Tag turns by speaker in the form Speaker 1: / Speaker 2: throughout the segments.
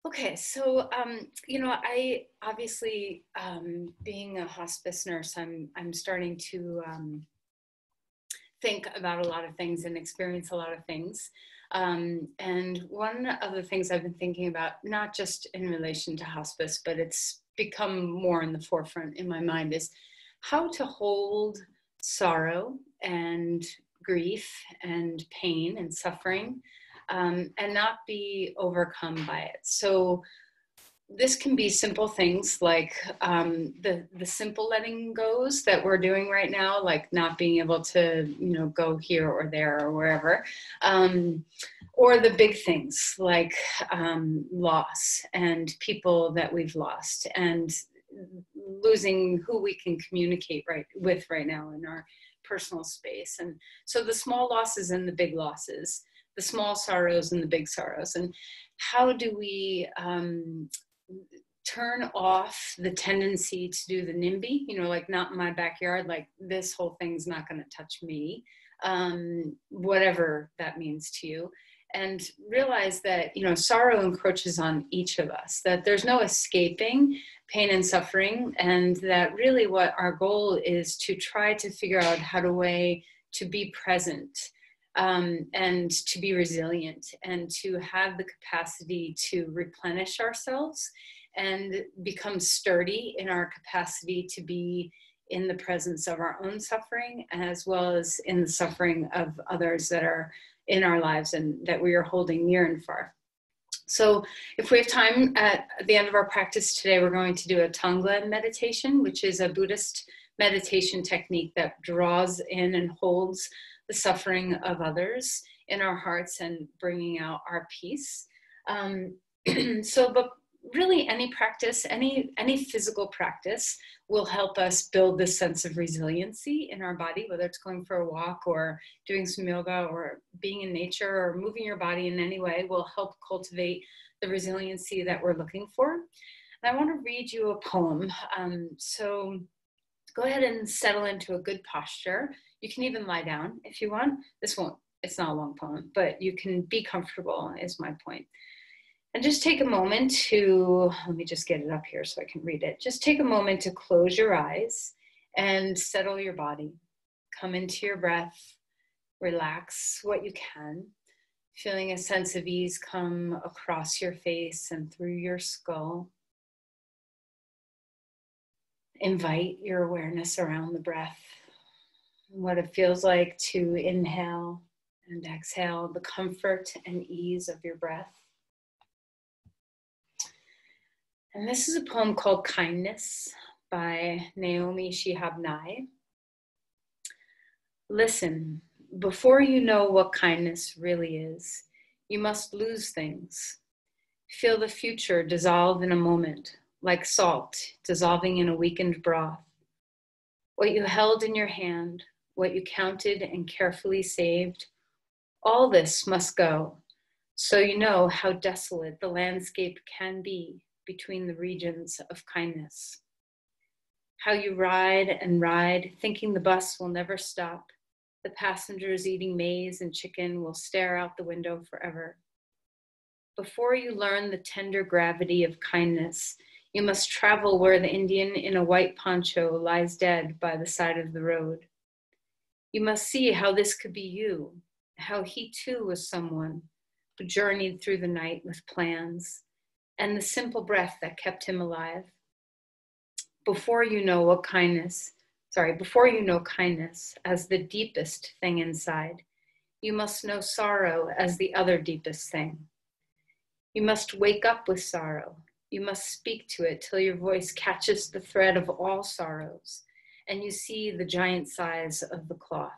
Speaker 1: Okay, so I obviously, being a hospice nurse, I'm starting to think about a lot of things and experience a lot of things. And one of the things I've been thinking about, not just in relation to hospice, but it's become more in the forefront in my mind, is how to hold sorrow and grief and pain and suffering, and not be overcome by it. So this can be simple things like the simple letting goes that we're doing right now, like not being able to, go here or there or wherever, or the big things like loss and people that we've lost and losing who we can communicate with right now in our personal space. And so the small losses and the big losses, the small sorrows and the big sorrows, and how do we turn off the tendency to do the NIMBY, like not in my backyard, like this whole thing's not going to touch me, whatever that means to you. And realize that, sorrow encroaches on each of us, that there's no escaping pain and suffering, and that really what our goal is to try to figure out how to be present, and to be resilient and to have the capacity to replenish ourselves and become sturdy in our capacity to be in the presence of our own suffering, as well as in the suffering of others that are in our lives and that we are holding near and far. So if we have time at the end of our practice today, we're going to do a Tonglen meditation, which is a Buddhist meditation technique that draws in and holds the suffering of others in our hearts and bringing out our peace. But really any practice, any physical practice will help us build this sense of resiliency in our body, whether it's going for a walk or doing some yoga or being in nature or moving your body in any way will help cultivate the resiliency that we're looking for. And I want to read you a poem. So go ahead and settle into a good posture. You can even lie down if you want. It's not a long poem, but you can be comfortable is my point. And just take a moment to, let me just get it up here so I can read it. Just take a moment to close your eyes and settle your body. Come into your breath, relax what you can, feeling a sense of ease come across your face and through your skull. Invite your awareness around the breath, what it feels like to inhale and exhale, the comfort and ease of your breath. And this is a poem called Kindness by Naomi Shihab Nye. Listen, before you know what kindness really is, you must lose things. Feel the future dissolve in a moment, like salt dissolving in a weakened broth. What you held in your hand, what you counted and carefully saved, all this must go, so you know how desolate the landscape can be between the regions of kindness. How you ride and ride, thinking the bus will never stop. The passengers eating maize and chicken will stare out the window forever. Before you learn the tender gravity of kindness, you must travel where the Indian in a white poncho lies dead by the side of the road. You must see how this could be you, how he too was someone who journeyed through the night with plans, and the simple breath that kept him alive. Before you know kindness as the deepest thing inside, you must know sorrow as the other deepest thing. You must wake up with sorrow. You must speak to it till your voice catches the thread of all sorrows, and you see the giant size of the cloth.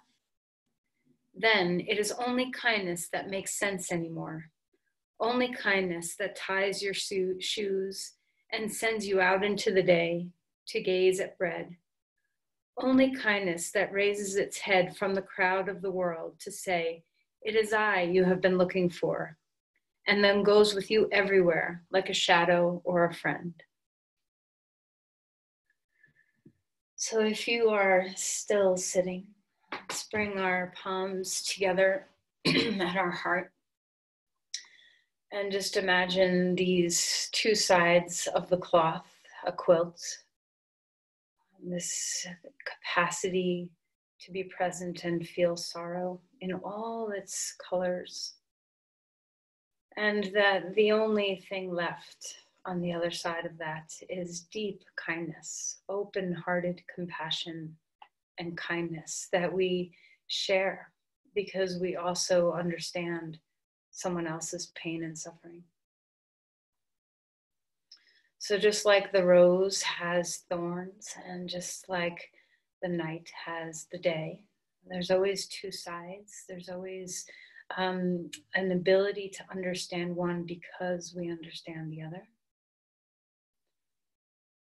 Speaker 1: Then it is only kindness that makes sense anymore. Only kindness that ties your shoes and sends you out into the day to gaze at bread. Only kindness that raises its head from the crowd of the world to say, "It is I you have been looking for," and then goes with you everywhere like a shadow or a friend. So if you are still sitting, let's bring our palms together at our heart. And just imagine these two sides of the cloth, a quilt, this capacity to be present and feel sorrow in all its colors. And that the only thing left on the other side of that is deep kindness, open-hearted compassion and kindness that we share because we also understand someone else's pain and suffering. So just like the rose has thorns and just like the night has the day, there's always two sides. There's always an ability to understand one because we understand the other.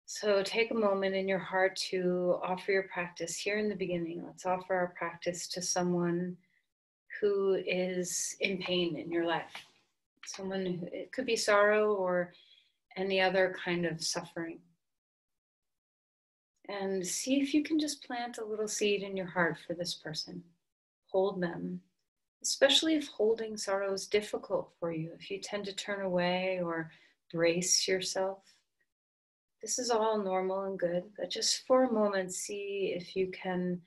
Speaker 1: So take a moment in your heart to offer your practice here in the beginning. Let's offer our practice to someone who is in pain in your life. Someone who, it could be sorrow or any other kind of suffering. And see if you can just plant a little seed in your heart for this person. Hold them, especially if holding sorrow is difficult for you, if you tend to turn away or brace yourself. This is all normal and good, but just for a moment, see if you can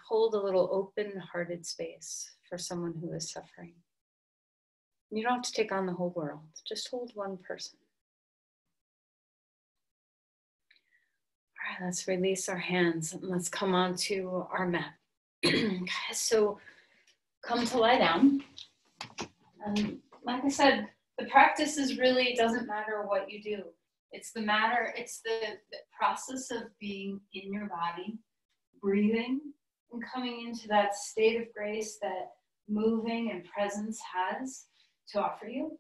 Speaker 1: hold a little open-hearted space for someone who is suffering. You don't have to take on the whole world, just hold one person. All right, let's release our hands and let's come onto our mat. So come to lie down. And like I said, the practice is really, doesn't matter what you do. It's the process of being in your body, breathing, and coming into that state of grace that moving and presence has to offer you.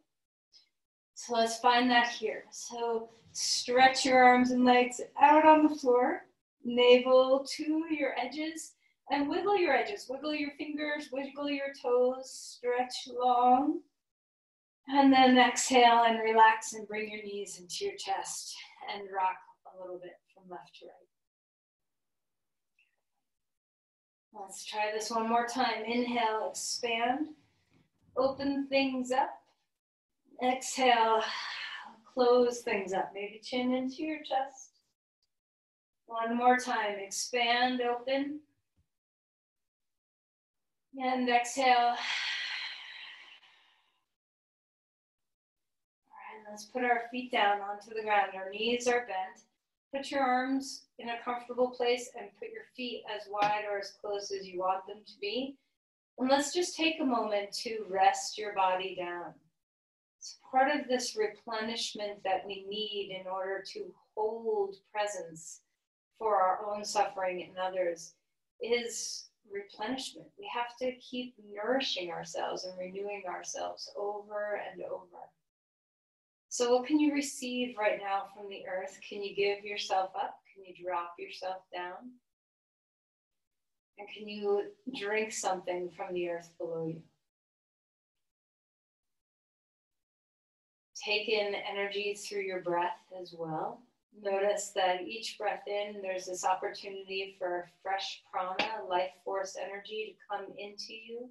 Speaker 1: So let's find that here. So stretch your arms and legs out on the floor, navel to your edges, and wiggle your edges. Wiggle your fingers, wiggle your toes, stretch long. And then exhale and relax and bring your knees into your chest and rock a little bit from left to right. Let's try this one more time. Inhale, expand, open things up. Exhale, close things up. Maybe chin into your chest. One more time. Expand, open. And exhale. Let's put our feet down onto the ground. Our knees are bent. Put your arms in a comfortable place and put your feet as wide or as close as you want them to be. And let's just take a moment to rest your body down. It's part of this replenishment that we need in order to hold presence for our own suffering and others is replenishment. We have to keep nourishing ourselves and renewing ourselves over and over. So what can you receive right now from the earth? Can you give yourself up? Can you drop yourself down? And can you drink something from the earth below you? Take in energy through your breath as well. Notice that each breath in, there's this opportunity for fresh prana, life force energy to come into you,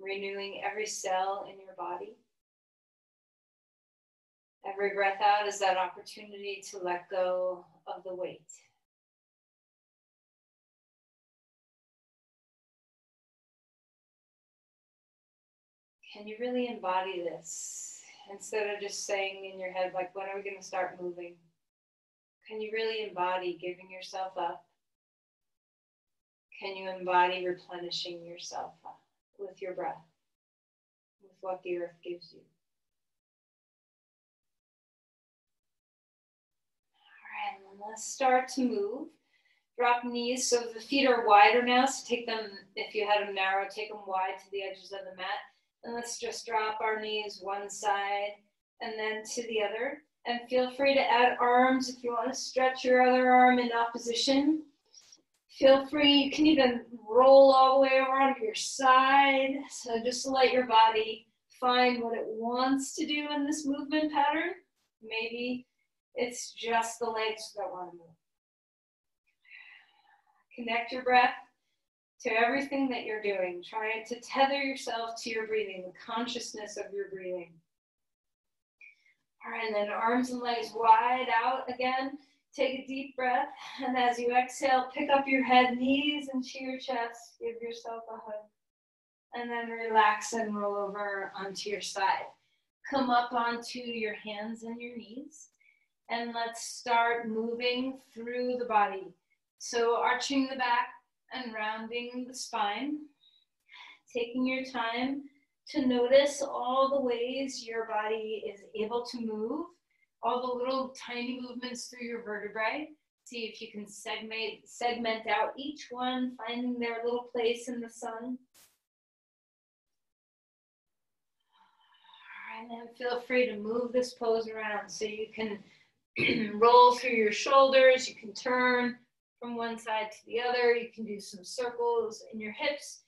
Speaker 1: renewing every cell in your body. Every breath out is that opportunity to let go of the weight. Can you really embody this? Instead of just saying in your head, like, when are we going to start moving? Can you really embody giving yourself up? Can you embody replenishing yourself up with your breath, with what the earth gives you? Let's start to move. Drop knees so the feet are wider now. So take them, if you had them narrow, take them wide to the edges of the mat. And let's just drop our knees one side and then to the other. And feel free to add arms if you want to stretch your other arm in opposition. Feel free, you can even roll all the way over onto your side. So just to let your body find what it wants to do in this movement pattern. Maybe it's just the legs that want to move. Connect your breath to everything that you're doing. Try to tether yourself to your breathing, the consciousness of your breathing. All right, and then arms and legs wide out again. Take a deep breath, and as you exhale, pick up your head, knees into your chest. Give yourself a hug. And then relax and roll over onto your side. Come up onto your hands and your knees. And let's start moving through the body. So arching the back and rounding the spine. Taking your time to notice all the ways your body is able to move. All the little tiny movements through your vertebrae. See if you can segment out each one, finding their little place in the sun. And then feel free to move this pose around. So you can roll through your shoulders, you can turn from one side to the other, you can do some circles in your hips.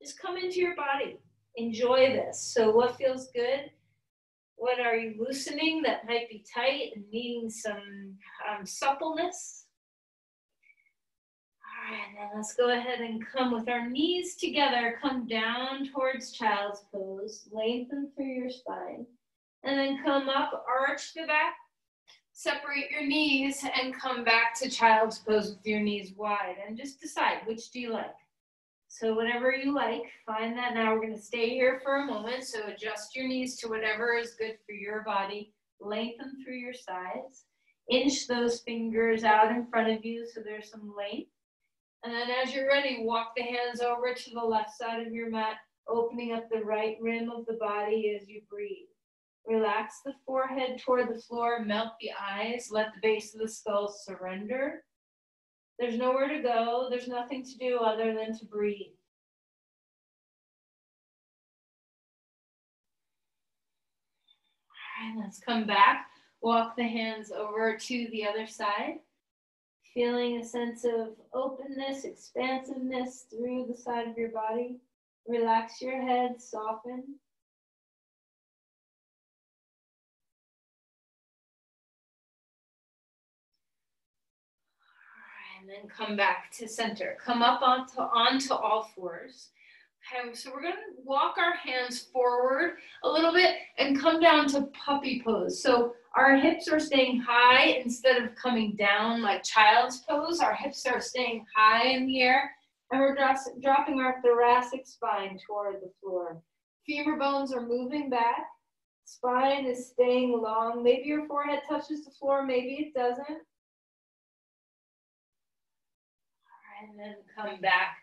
Speaker 1: Just come into your body. Enjoy this. So what feels good? What are you loosening that might be tight and needing some suppleness? All right, now let's go ahead and come with our knees together. Come down towards child's pose. Lengthen through your spine. And then come up, arch the back. Separate your knees and come back to child's pose with your knees wide. And just decide, which do you like? So whatever you like, find that. Now we're going to stay here for a moment. So adjust your knees to whatever is good for your body. Lengthen through your sides. Inch those fingers out in front of you so there's some length. And then as you're ready, walk the hands over to the left side of your mat, opening up the right rim of the body as you breathe. Relax the forehead toward the floor, melt the eyes, let the base of the skull surrender. There's nowhere to go. There's nothing to do other than to breathe. All right, let's come back. Walk the hands over to the other side. Feeling a sense of openness, expansiveness through the side of your body. Relax your head, soften. And then come back to center. Come up onto all fours. Okay, so we're going to walk our hands forward a little bit and come down to puppy pose. So our hips are staying high instead of coming down like child's pose. Our hips are staying high in the air, and we're dropping our thoracic spine toward the floor. Femur bones are moving back. Spine is staying long. Maybe your forehead touches the floor, maybe it doesn't. And then come back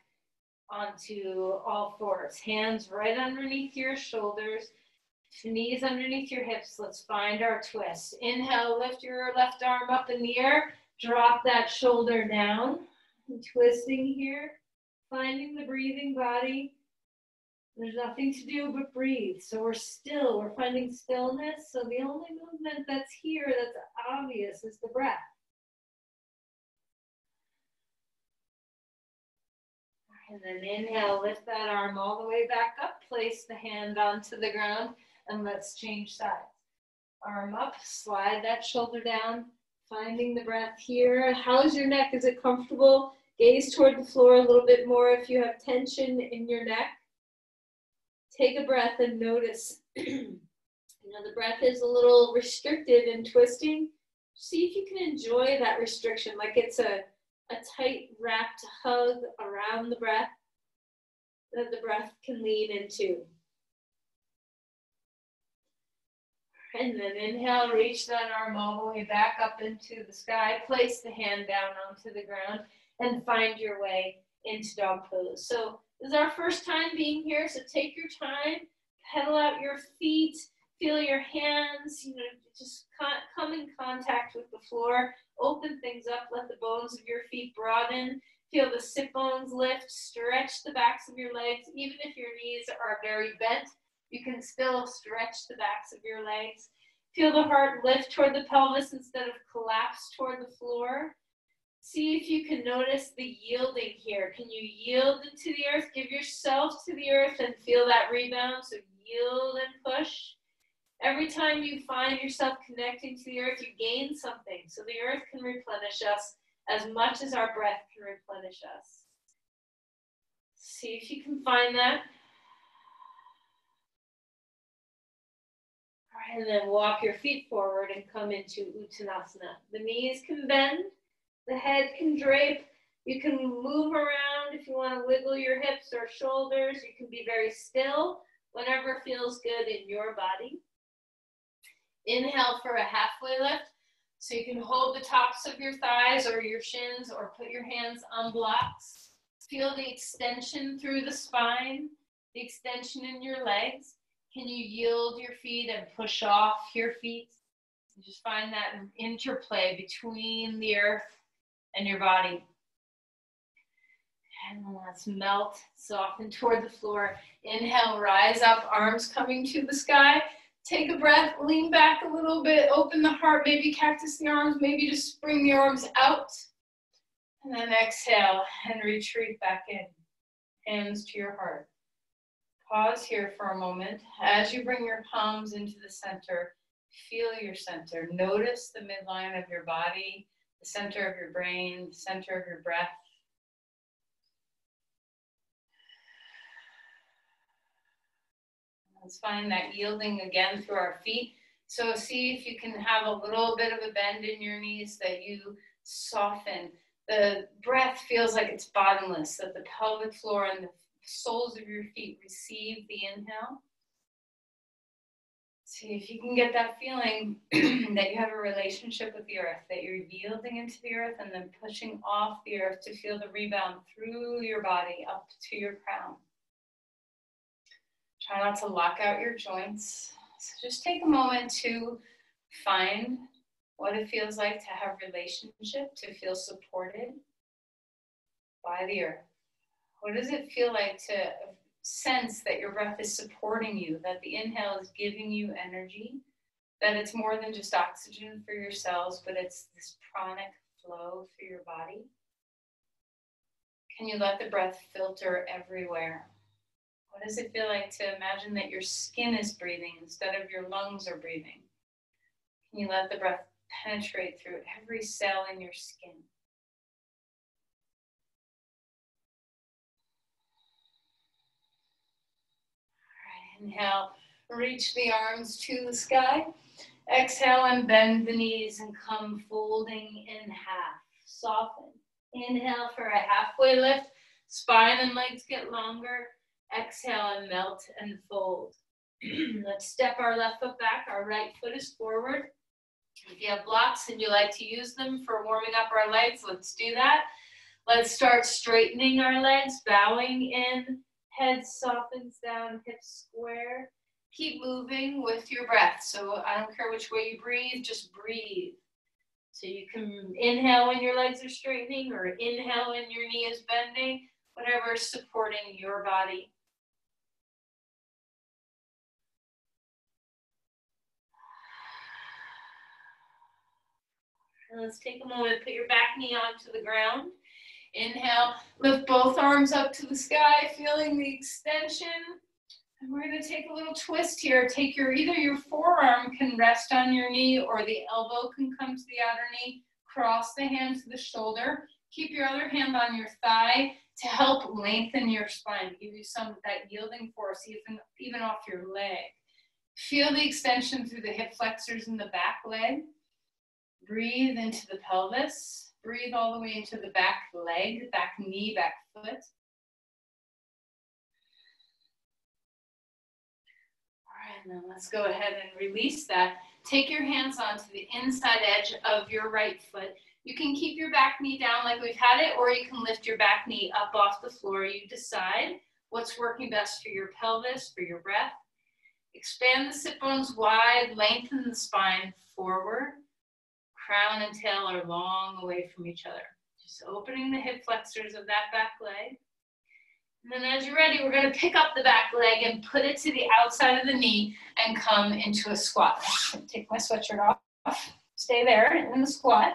Speaker 1: onto all fours. Hands right underneath your shoulders, knees underneath your hips. Let's find our twist. Inhale, lift your left arm up in the air. Drop that shoulder down. Twisting here, finding the breathing body. There's nothing to do but breathe. So we're still, we're finding stillness. So the only movement that's here that's obvious is the breath. And then inhale, lift that arm all the way back up, place the hand onto the ground, and let's change sides. Arm up, slide that shoulder down, finding the breath here. How's your neck? Is it comfortable? Gaze toward the floor a little bit more if you have tension in your neck. Take a breath and notice. The breath is a little restricted and twisting. See if you can enjoy that restriction, like it's a tight wrapped hug around the breath that the breath can lean into. And then inhale, reach that arm all the way back up into the sky. Place the hand down onto the ground and find your way into dog pose. So this is our first time being here, so take your time, pedal out your feet, feel your hands, just come in contact with the floor. Open things up, let the bones of your feet broaden. Feel the sit bones lift, stretch the backs of your legs. Even if your knees are very bent, you can still stretch the backs of your legs. Feel the heart lift toward the pelvis instead of collapse toward the floor. See if you can notice the yielding here. Can you yield into the earth? Give yourself to the earth and feel that rebound. So yield and push. Every time you find yourself connecting to the earth, you gain something. So the earth can replenish us as much as our breath can replenish us.
Speaker 2: See if you can find that. All right, and then walk your feet forward and come into Uttanasana. The knees can bend, the head can drape. You can move around if you want to wiggle your hips or shoulders. You can be very still, whatever feels good in your body. Inhale for a halfway lift. So you can hold the tops of your thighs or your shins or put your hands on blocks. Feel the extension through the spine, the extension in your legs. Can you yield your feet and push off your feet? Just find that interplay between the earth and your body. And let's melt, soften toward the floor. Inhale, rise up, arms coming to the sky. Take a breath, lean back a little bit, open the heart, maybe cactus the arms, maybe just bring the arms out. And then exhale and retreat back in. Hands to your heart. Pause here for a moment. As you bring your palms into the center, feel your center. Notice the midline of your body, the center of your brain, the center of your breath. Let's find that yielding again through our feet. So see if you can have a little bit of a bend in your knees, that you soften. The breath feels like it's bottomless, that the pelvic floor and the soles of your feet receive the inhale. See if you can get that feeling that you have a relationship with the earth, that you're yielding into the earth and then pushing off the earth to feel the rebound through your body up to your crown. Try not to lock out your joints. So just take a moment to find what it feels like to have relationship, to feel supported by the earth. What does it feel like to sense that your breath is supporting you, that the inhale is giving you energy, that it's more than just oxygen for your cells, but it's this pranic flow through your body? Can you let the breath filter everywhere? What does it feel like to imagine that your skin is breathing instead of your lungs are breathing? Can you let the breath penetrate through every cell in your skin? All right, inhale, reach the arms to the sky. Exhale and bend the knees and come folding in half. Soften. Inhale for a halfway lift. Spine and legs get longer. Exhale and melt and fold. Let's step our left foot back. Our right foot is forward. If you have blocks and you like to use them for warming up our legs, let's do that. Let's start straightening our legs, bowing in. Head softens down, hips square. Keep moving with your breath. So I don't care which way you breathe, just breathe. So you can inhale when your legs are straightening or inhale when your knee is bending, whatever is supporting your body. And let's take a moment, put your back knee onto the ground. Inhale, lift both arms up to the sky, feeling the extension. And we're going to take a little twist here. Take either your forearm can rest on your knee or the elbow can come to the outer knee. Cross the hand to the shoulder. Keep your other hand on your thigh to help lengthen your spine, give you some of that yielding force, even off your leg. Feel the extension through the hip flexors in the back leg. Breathe into the pelvis. Breathe all the way into the back leg, back knee, back foot. All right, now let's go ahead and release that. Take your hands onto the inside edge of your right foot. You can keep your back knee down like we've had it, or you can lift your back knee up off the floor. You decide what's working best for your pelvis, for your breath. Expand the sit bones wide, lengthen the spine forward. Crown and tail are long away from each other. Just opening the hip flexors of that back leg. And then as you're ready, we're going to pick up the back leg and put it to the outside of the knee and come into a squat. Take my sweatshirt off. Stay there in the squat.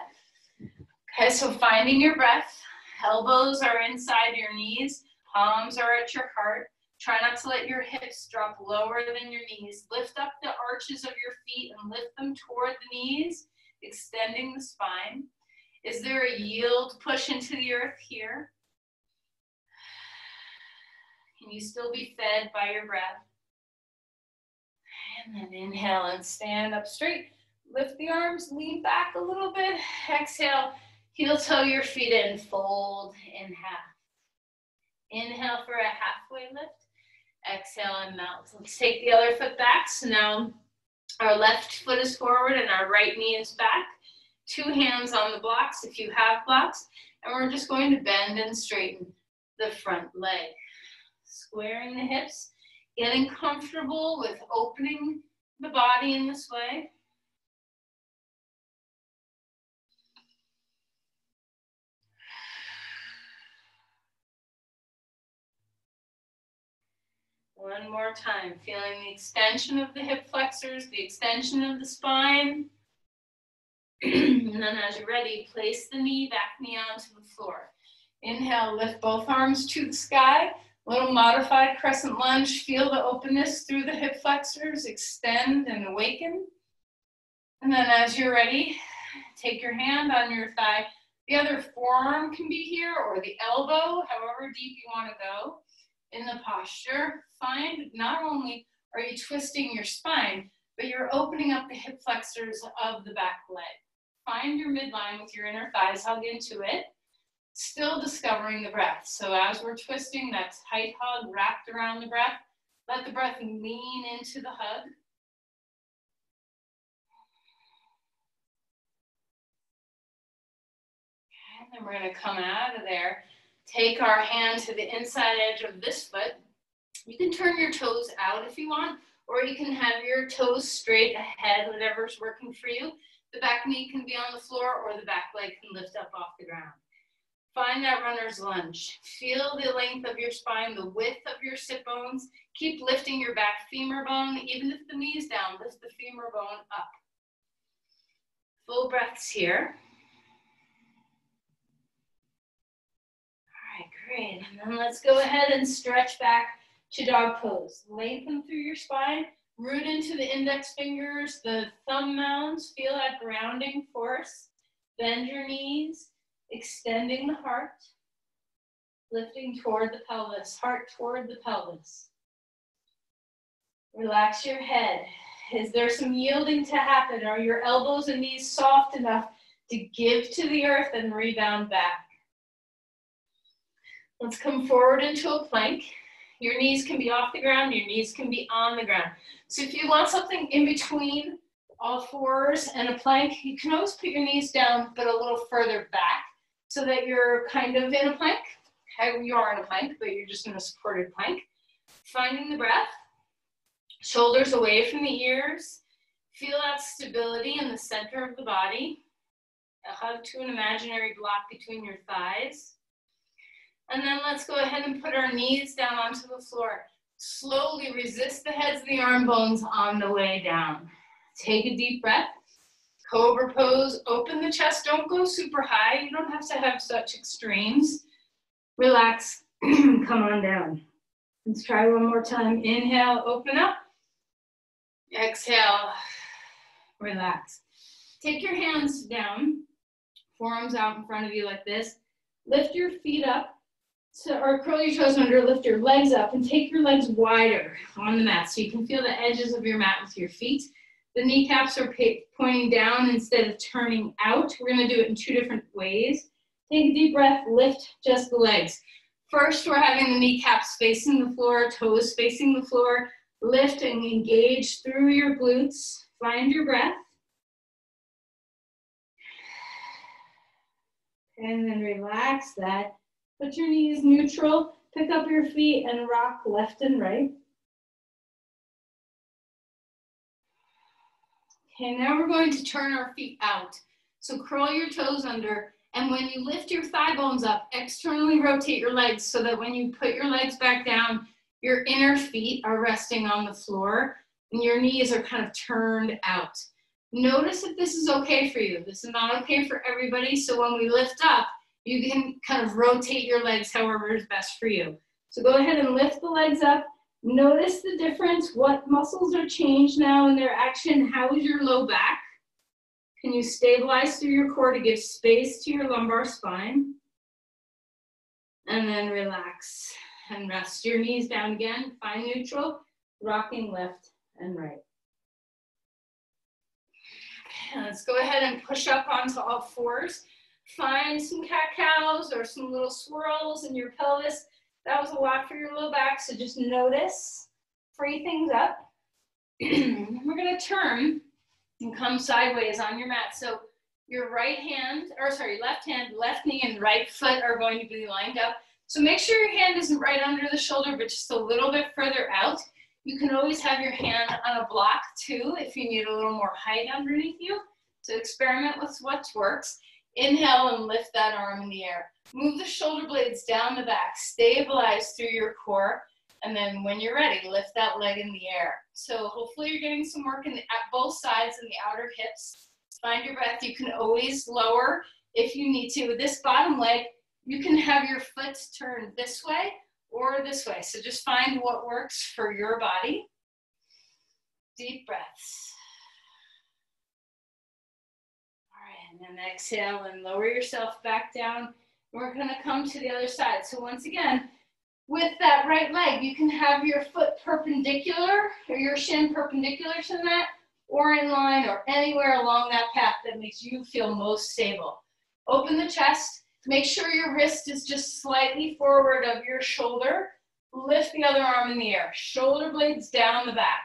Speaker 2: Okay, so finding your breath. Elbows are inside your knees. Palms are at your heart. Try not to let your hips drop lower than your knees. Lift up the arches of your feet and lift them toward the knees, extending the spine. Is there a yield push into the earth here? Can you still be fed by your breath? And then inhale and stand up straight. Lift the arms, lean back a little bit. Exhale, heel toe your feet in, fold in half. Inhale for a halfway lift. Exhale and melt. Let's take the other foot back. So now our left foot is forward and our right knee is back. 2 hands on the blocks if you have blocks. And we're just going to bend and straighten the front leg. Squaring the hips, getting comfortable with opening the body in this way. One more time, feeling the extension of the hip flexors, the extension of the spine. And then as you're ready, place the back knee onto the floor. Inhale, lift both arms to the sky. Little modified crescent lunge. Feel the openness through the hip flexors. Extend and awaken. And then as you're ready, take your hand on your thigh. The other forearm can be here or the elbow, however deep you want to go in the posture. Find not only are you twisting your spine, but you're opening up the hip flexors of the back leg. Find your midline with your inner thighs, hug into it. Still discovering the breath. So as we're twisting, that tight hug wrapped around the breath. Let the breath lean into the hug. And then we're going to come out of there. Take our hand to the inside edge of this foot. You can turn your toes out if you want, or you can have your toes straight ahead, whatever's working for you. The back knee can be on the floor, or the back leg can lift up off the ground. Find that runner's lunge. Feel the length of your spine, the width of your sit bones. Keep lifting your back femur bone. Even if the knee's down, lift the femur bone up. Full breaths here. All right, great. And then let's go ahead and stretch back to dog pose. Lengthen through your spine. Root into the index fingers, the thumb mounds. Feel that grounding force. Bend your knees. Extending the heart, lifting toward the pelvis, heart toward the pelvis. Relax your head. Is there some yielding to happen? Are your elbows and knees soft enough to give to the earth and rebound back? Let's come forward into a plank. Your knees can be off the ground, your knees can be on the ground. So if you want something in between all fours and a plank, you can always put your knees down, but a little further back, so that you're kind of in a plank. You are in a plank, but you're just in a supported plank. Finding the breath. Shoulders away from the ears. Feel that stability in the center of the body. A hug to an imaginary block between your thighs. And then let's go ahead and put our knees down onto the floor. Slowly resist the heads of the arm bones on the way down. Take a deep breath. Cobra pose, open the chest, don't go super high. You don't have to have such extremes. Relax, come on down. Let's try one more time. Inhale, open up. Exhale, relax. Take your hands down, forearms out in front of you like this. Lift your feet up, or curl your toes under, lift your legs up, and take your legs wider on the mat so you can feel the edges of your mat with your feet. The kneecaps are pointing down instead of turning out. We're going to do it in 2 different ways. Take a deep breath, lift just the legs. First, we're having the kneecaps facing the floor, toes facing the floor. Lift and engage through your glutes. Find your breath. And then relax that. Put your knees neutral. Pick up your feet and rock left and right. Okay, now we're going to turn our feet out. So curl your toes under, and when you lift your thigh bones up, externally rotate your legs so that when you put your legs back down, your inner feet are resting on the floor and your knees are kind of turned out. Notice if this is okay for you. This is not okay for everybody, so when we lift up, you can kind of rotate your legs however is best for you. So go ahead and lift the legs up. Notice the difference. What muscles are changed now in their action? How is your low back? Can you stabilize through your core to give space to your lumbar spine? And then relax. And rest your knees down again. Find neutral, rocking left and right. Okay, let's go ahead and push up onto all fours. Find some cat-cows or some little swirls in your pelvis. That was a lot for your low back, so just notice. Free things up. We're going to turn and come sideways on your mat. So your right hand, or sorry, left hand, left knee, and right foot are going to be lined up. So make sure your hand isn't right under the shoulder, but just a little bit further out. You can always have your hand on a block too if you need a little more height underneath you. So experiment with what works. Inhale and lift that arm in the air. Move the shoulder blades down the back. Stabilize through your core. And then when you're ready, lift that leg in the air. So hopefully you're getting some work at both sides and the outer hips. Find your breath. You can always lower if you need to. With this bottom leg, you can have your foot turn this way or this way. So just find what works for your body. Deep breaths. All right, and then exhale and lower yourself back down. We're going to come to the other side. So once again, with that right leg, you can have your foot perpendicular or your shin perpendicular to the mat or in line or anywhere along that path that makes you feel most stable. Open the chest. Make sure your wrist is just slightly forward of your shoulder. Lift the other arm in the air. Shoulder blades down the back.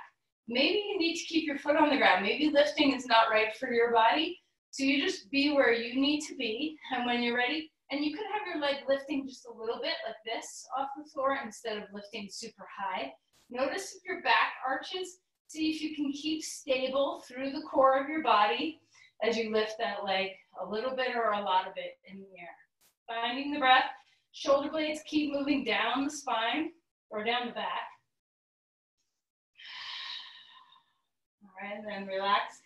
Speaker 2: Maybe you need to keep your foot on the ground. Maybe lifting is not right for your body. So you just be where you need to be. And when you're ready, and you can have your leg lifting just a little bit like this off the floor instead of lifting super high. Notice if your back arches. See if you can keep stable through the core of your body as you lift that leg a little bit or a lot of it in the air. Finding the breath. Shoulder blades keep moving down the spine or down the back. All right, and then relax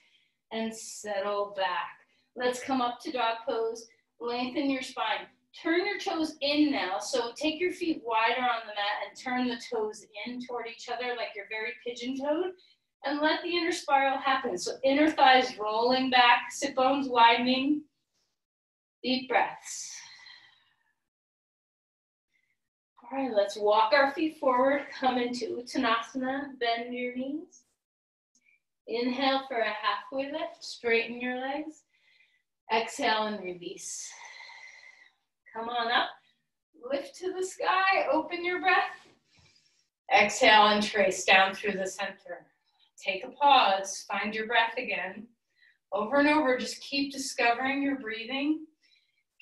Speaker 2: and settle back. Let's come up to dog pose. Lengthen your spine. Turn your toes in now. So take your feet wider on the mat and turn the toes in toward each other like you're very pigeon-toed. And let the inner spiral happen. So inner thighs rolling back, sit bones widening. Deep breaths. All right, let's walk our feet forward. Come into Uttanasana. Bend your knees. Inhale for a halfway lift. Straighten your legs. Exhale and release. Come on up. Lift to the sky. Open your breath. Exhale and trace down through the center. Take a pause. Find your breath again. Over and over, just keep discovering your breathing.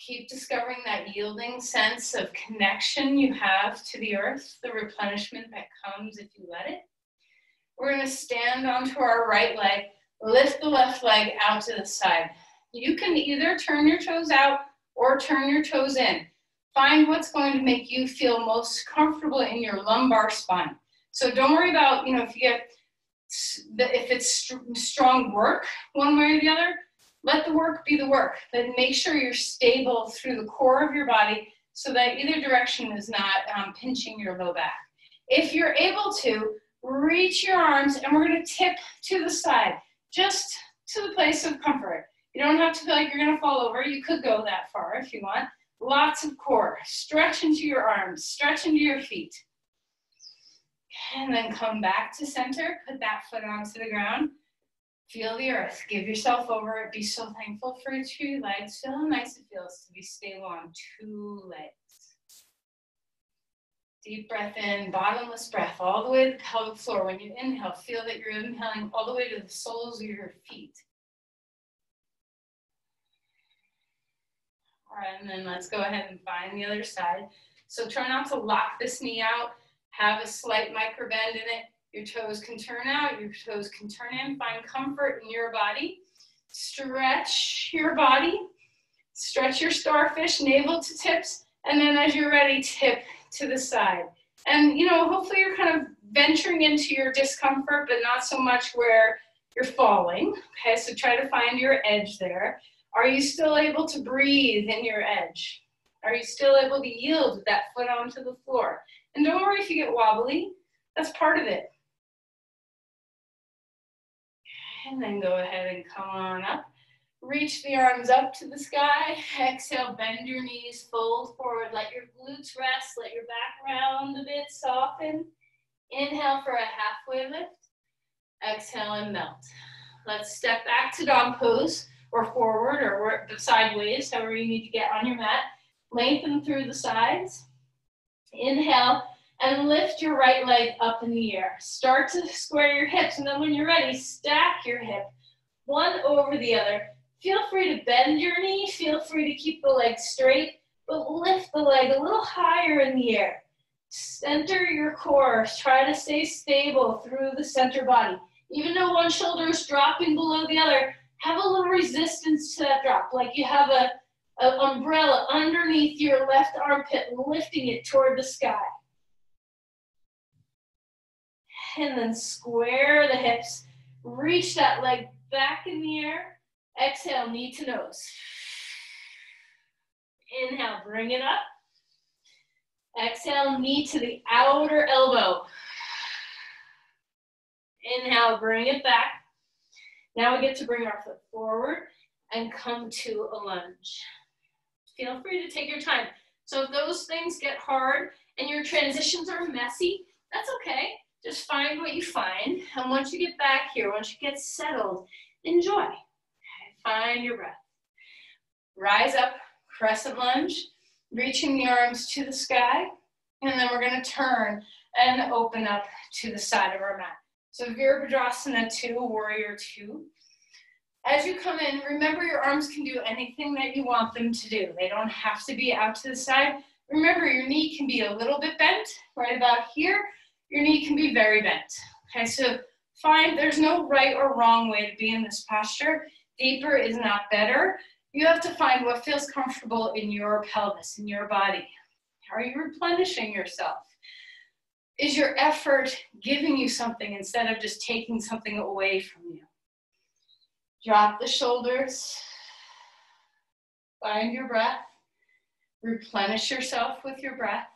Speaker 2: Keep discovering that yielding sense of connection you have to the earth, the replenishment that comes if you let it. We're going to stand onto our right leg, lift the left leg out to the side. You can either turn your toes out or turn your toes in. Find what's going to make you feel most comfortable in your lumbar spine. So don't worry about, if it's strong work one way or the other. Let the work be the work, but make sure you're stable through the core of your body so that either direction is not pinching your low back. If you're able to, reach your arms and we're going to tip to the side, just to the place of comfort. You don't have to feel like you're going to fall over. You could go that far if you want. Lots of core. Stretch into your arms, stretch into your feet. And then come back to center, put that foot onto the ground. Feel the earth, give yourself over. Be so thankful for your two legs. Feel how nice it feels to be stable on two legs. Deep breath in, bottomless breath, all the way to the pelvic floor. When you inhale, feel that you're inhaling all the way to the soles of your feet. All right, and then let's go ahead and find the other side. So try not to lock this knee out. Have a slight micro bend in it. Your toes can turn out, your toes can turn in. Find comfort in your body. Stretch your body. Stretch your starfish, navel to tips. And then as you're ready, tip to the side. And, hopefully you're kind of venturing into your discomfort, but not so much where you're falling. Okay, so try to find your edge there. Are you still able to breathe in your edge? Are you still able to yield with that foot onto the floor? And don't worry if you get wobbly. That's part of it. And then go ahead and come on up. Reach the arms up to the sky. Exhale, bend your knees, fold forward. Let your glutes rest. Let your back round a bit, soften. Inhale for a halfway lift. Exhale and melt. Let's step back to dog pose or forward or sideways, however you need to get on your mat. Lengthen through the sides. Inhale and lift your right leg up in the air. Start to square your hips, and then when you're ready, stack your hip one over the other. Feel free to bend your knee. Feel free to keep the leg straight, but lift the leg a little higher in the air. Center your core. Try to stay stable through the center body. Even though one shoulder is dropping below the other, have a little resistance to that drop, like you have an umbrella underneath your left armpit, lifting it toward the sky. And then square the hips. Reach that leg back in the air. Exhale, knee to nose. Inhale, bring it up. Exhale, knee to the outer elbow. Inhale, bring it back. Now we get to bring our foot forward and come to a lunge. Feel free to take your time. So if those things get hard and your transitions are messy, that's okay. Just find what you find. And once you get back here, once you get settled, enjoy. Find your breath. Rise up, crescent lunge, reaching the arms to the sky, and then we're going to turn and open up to the side of our mat. So Virabhadrasana 2, Warrior 2. As you come in, remember your arms can do anything that you want them to do. They don't have to be out to the side. Remember, your knee can be a little bit bent, right about here. Your knee can be very bent. Okay, so find there's no right or wrong way to be in this posture. Deeper is not better. You have to find what feels comfortable in your pelvis, in your body. Are you replenishing yourself? Is your effort giving you something instead of just taking something away from you? Drop the shoulders. Find your breath. Replenish yourself with your breath.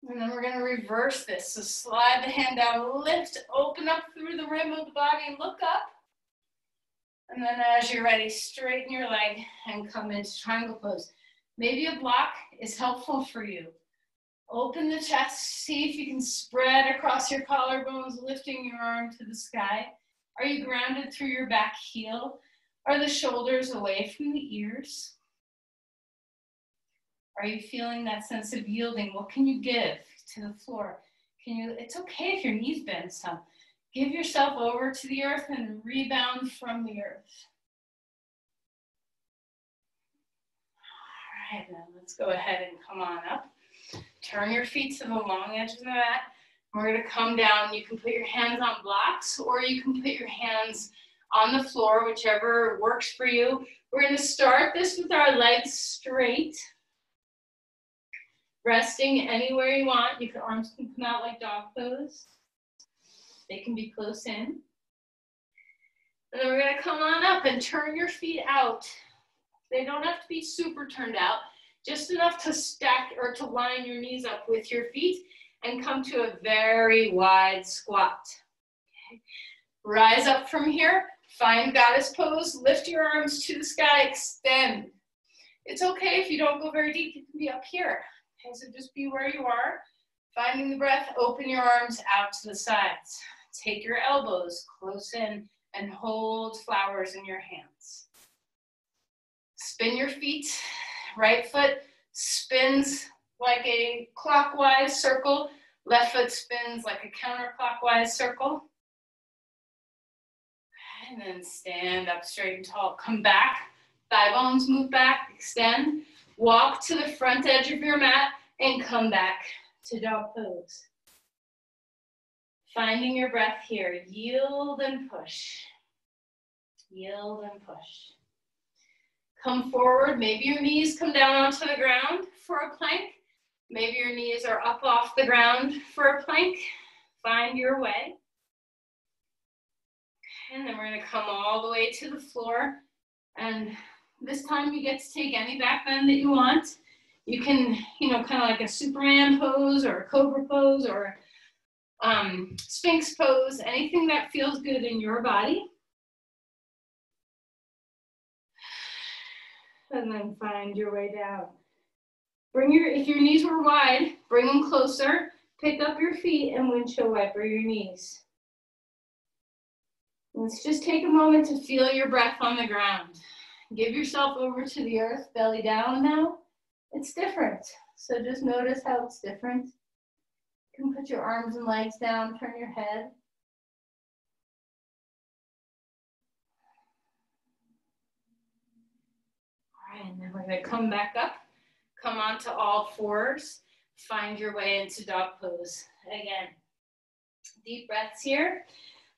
Speaker 2: And then we're going to reverse this. So slide the hand down, lift, open up through the rim of the body, look up. And then as you're ready, straighten your leg and come into triangle pose. Maybe a block is helpful for you. Open the chest, see if you can spread across your collarbones, lifting your arm to the sky. Are you grounded through your back heel? Are the shoulders away from the ears? Are you feeling that sense of yielding? What can you give to the floor? It's okay if your knees bend some. Give yourself over to the earth and rebound from the earth. All right, now let's go ahead and come on up. Turn your feet to the long edge of the mat. We're going to come down. You can put your hands on blocks or you can put your hands on the floor, whichever works for you. We're going to start this with our legs straight. Resting anywhere you want. Your arms can come out like dog pose. They can be close in. And then we're going to come on up and turn your feet out. They don't have to be super turned out, just enough to stack or to line your knees up with your feet and come to a very wide squat. Okay. Rise up from here, find goddess pose, lift your arms to the sky, extend. It's okay if you don't go very deep, you can be up here. Okay, so just be where you are, finding the breath, open your arms out to the sides. Take your elbows close in and hold flowers in your hands. Spin your feet, right foot spins like a clockwise circle, left foot spins like a counterclockwise circle. And then stand up straight and tall, come back, thigh bones move back, extend, walk to the front edge of your mat and come back to dog pose. Finding your breath here, yield and push. Yield and push. Come forward, maybe your knees come down onto the ground for a plank. Maybe your knees are up off the ground for a plank. Find your way. And then we're gonna come all the way to the floor. And this time you get to take any back bend that you want. You can, kind of like a Superman pose or a Cobra pose or Sphinx pose, anything that feels good in your body. and then find your way down. If your knees were wide, bring them closer. Pick up your feet and windshield wiper your knees. Let's just take a moment to feel your breath on the ground. Give yourself over to the earth, belly down now. It's different, so just notice how it's different. You can put your arms and legs down, turn your head. All right, and then we're gonna come back up. Come onto all fours. Find your way into dog pose. Again, deep breaths here.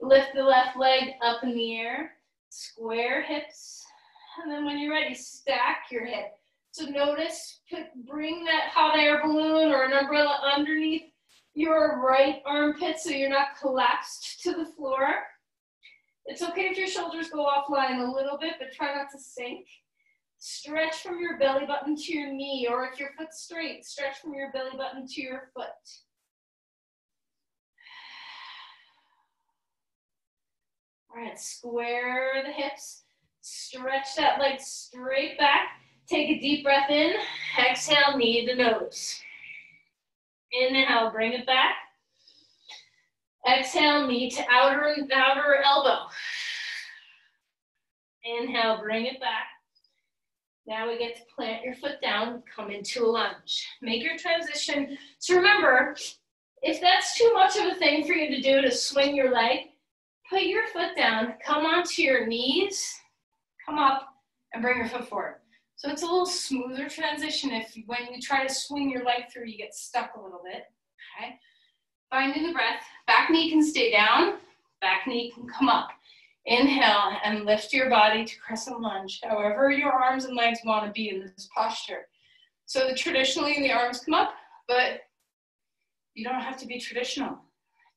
Speaker 2: Lift the left leg up in the air. Square hips. And then when you're ready, stack your hip. So notice, bring that hot air balloon or an umbrella underneath your right armpit so you're not collapsed to the floor. It's okay if your shoulders go offline a little bit, but try not to sink. Stretch from your belly button to your knee, or if your foot's straight, stretch from your belly button to your foot. All right, square the hips, stretch that leg straight back. Take a deep breath in, exhale, knee to nose. Inhale, bring it back. Exhale, knee to outer elbow. Inhale, bring it back. Now we get to plant your foot down, come into a lunge. Make your transition. So remember, if that's too much of a thing for you to do to swing your leg, put your foot down, come onto your knees, come up, and bring your foot forward. So it's a little smoother transition if when you try to swing your leg through, you get stuck a little bit, okay? Finding the breath, back knee can stay down, back knee can come up. Inhale and lift your body to crescent lunge, however your arms and legs want to be in this posture. So traditionally the arms come up, but you don't have to be traditional.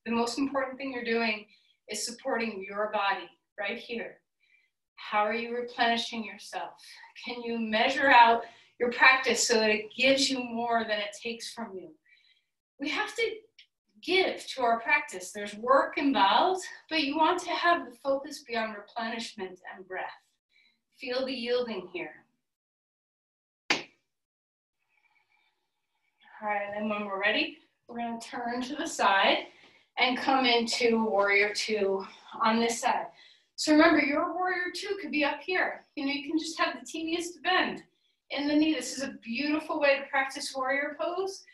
Speaker 2: The most important thing you're doing is supporting your body right here. How are you replenishing yourself? Can you measure out your practice so that it gives you more than it takes from you? We have to give to our practice. There's work involved, but you want to have the focus be on replenishment and breath. Feel the yielding here. All right, and then when we're ready, we're going to turn to the side and come into warrior two on this side. So remember, your warrior two could be up here. You know, you can just have the teeniest bend in the knee. This is a beautiful way to practice warrior pose.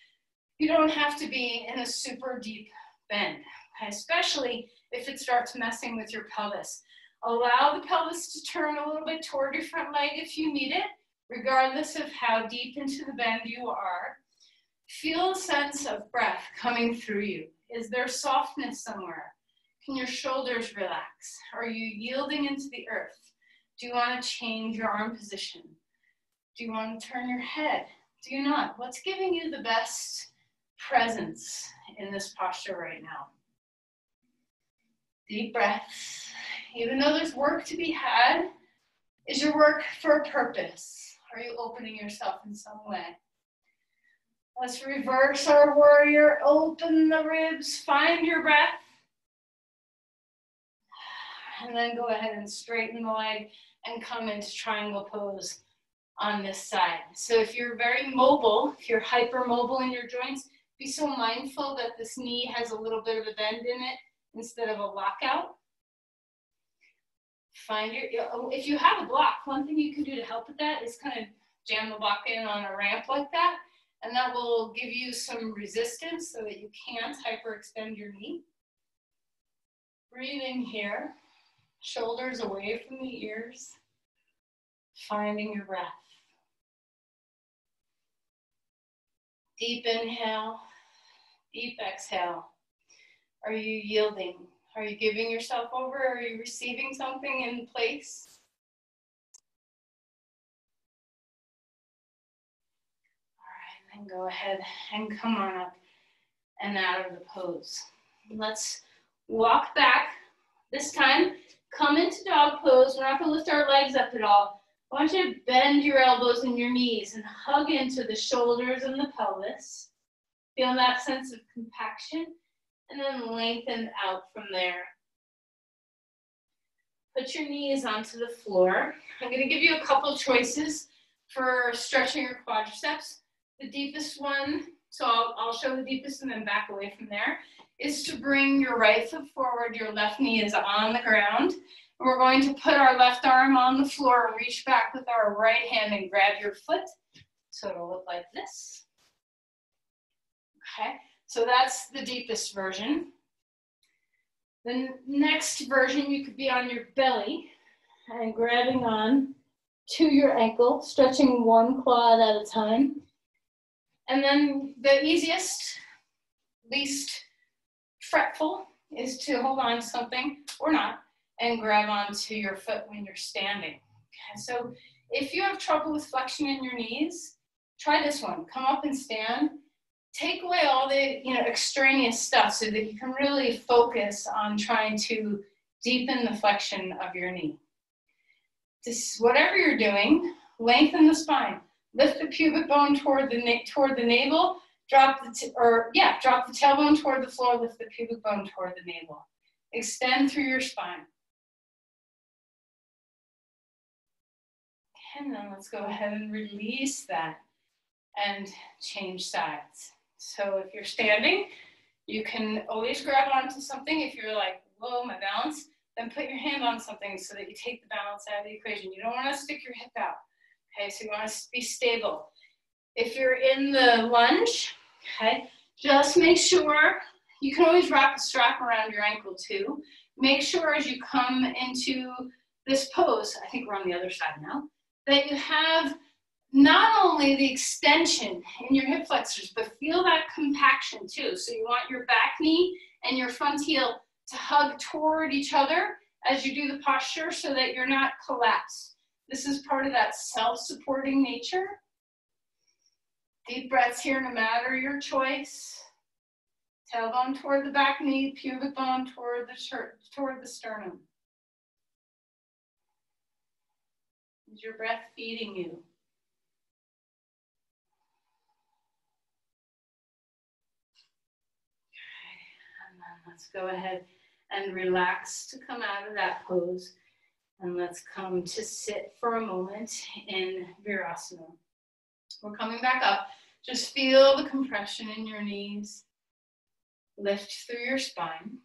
Speaker 2: You don't have to be in a super deep bend, okay? Especially if it starts messing with your pelvis. Allow the pelvis to turn a little bit toward your front leg if you need it, regardless of how deep into the bend you are. Feel a sense of breath coming through you. Is there softness somewhere? Can your shoulders relax? Are you yielding into the earth? Do you want to change your arm position? Do you want to turn your head? Do you not? What's giving you the best presence in this posture right now? Deep breaths. Even though there's work to be had, is your work for a purpose? Are you opening yourself in some way? Let's reverse our warrior. Open the ribs. Find your breath. And then go ahead and straighten the leg and come into triangle pose on this side. So if you're very mobile, if you're hypermobile in your joints, be so mindful that this knee has a little bit of a bend in it instead of a lockout. If you have a block, one thing you can do to help with that is kind of jam the block in on a ramp like that, and that will give you some resistance so that you can't hyperextend your knee. Breathing here, shoulders away from the ears, finding your breath. Deep inhale, deep exhale. Are you yielding? Are you giving yourself over? Are you receiving something in place? All right, then go ahead and come on up and out of the pose. Let's walk back. This time, come into dog pose. We're not going to lift our legs up at all. I want you to bend your elbows and your knees and hug into the shoulders and the pelvis. Feel that sense of compaction and then lengthen out from there. Put your knees onto the floor. I'm going to give you a couple choices. for stretching your quadriceps. The deepest one, so I'll show the deepest and then back away from there, is to bring your right foot forward, your left knee is on the ground. And we're going to put our left arm on the floor and reach back with our right hand and grab your foot. So it'll look like this. Okay, so that's the deepest version. The next version, you could be on your belly and grabbing on to your ankle, stretching one quad at a time. And then the easiest, least fretful is to hold on to something or not and grab onto your foot when you're standing. Okay, so if you have trouble with flexion in your knees, try this one. Come up and stand. Take away all the extraneous stuff so that you can really focus on trying to deepen the flexion of your knee. Just whatever you're doing, lengthen the spine. Lift the pubic bone toward the navel. Drop the tailbone toward the floor. Lift the pubic bone toward the navel. Extend through your spine. And then let's go ahead and release that and change sides. So if you're standing, you can always grab onto something. If you're like, whoa, my balance, then put your hand on something so that you take the balance out of the equation. You don't want to stick your hip out. Okay, so you want to be stable. If you're in the lunge, okay, just make sure, you can always wrap a strap around your ankle too. Make sure as you come into this pose, I think we're on the other side now, that you have not only the extension in your hip flexors, but feel that compaction too. So you want your back knee and your front heel to hug toward each other as you do the posture so that you're not collapsed. This is part of that self-supporting nature. Deep breaths here, no matter your choice. Tailbone toward the back knee, pubic bone toward the sternum. Is your breath feeding you? Let's go ahead and relax to come out of that pose. And let's come to sit for a moment in Virasana. We're coming back up. Just feel the compression in your knees. Lift through your spine.